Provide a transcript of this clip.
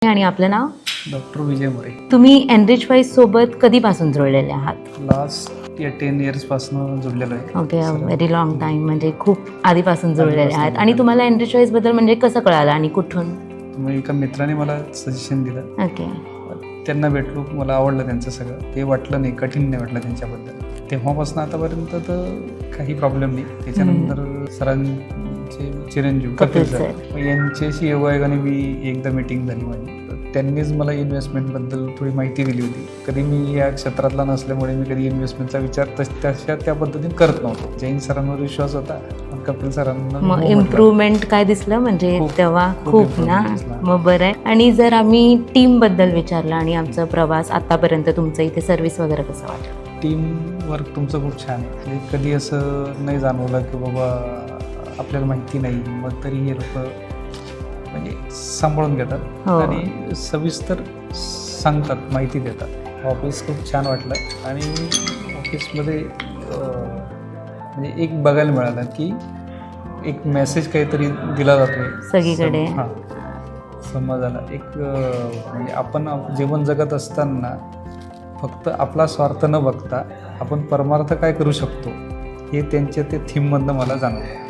आणि आपलं नाव? डॉक्टर विजय मोरे. तुम्ही एनरिच वाईज सोबत कधीपासून जुळलेले आहात? लास्ट 10 इयर्सपासून जुळलेलो आहे. ओके, व्हेरी लॉंग टाईम, म्हणजे खूप आधीपासून जुळलेले आहात. आणि तुम्हाला एनरिच वाईज बद्दल म्हणजे कसं कळालं आणि कुठून? मग एका मित्राने मला सजेशन दिलं. ओके. त्यांना भेटलो, मला आवडलं त्यांचं सगळं. ते वाटलं नाही, कठीण नाही वाटलं त्यांच्याबद्दल. तेव्हापासून आतापर्यंत तर काही प्रॉब्लेम नाही. त्याच्यानंतर सरांचे चिरंजीव कपिल सर यांच्याशी योगायोगाने मी एकदा मीटिंग झाली माझी. त्यांनीच मला इन्व्हेस्टमेंटबद्दल थोडी माहिती दिली होती. कधी मी या क्षेत्रातला नसल्यामुळे मी कधी इन्व्हेस्टमेंटचा विचार त्या पद्धतीने करत नव्हतो. जैन सरांवर विश्वास होता, पण कपिल सरांना मग इम्प्रूव्हमेंट काय दिसलं म्हणजे तेव्हा? खूप ना. मग बरं आहे. आणि जर आम्ही टीम बद्दल विचारलं आणि आमचा प्रवास आतापर्यंत, तुमचं इथे सर्व्हिस वगैरे कसं वाटलं? टीम वर्क तुमचं खूप छान आहे. म्हणजे कधी असं नाही जाणवलं की बाबा आपल्याला माहिती नाही, मग तरी हे लोक म्हणजे सांभाळून घेतात आणि सविस्तर सांगतात, माहिती देतात. ऑफिस खूप छान वाटलं आणि ऑफिसमध्ये म्हणजे एक बघायला मिळालं की एक मेसेज काहीतरी दिला जातोय सगळीकडे. समाजाला एक म्हणजे आपण जीवन जगत असताना फक्त आपला स्वार्थ न बघता आपण परमार्थ काय करू शकतो हे त्यांच्या ते थीममधनं मला जाणवलं.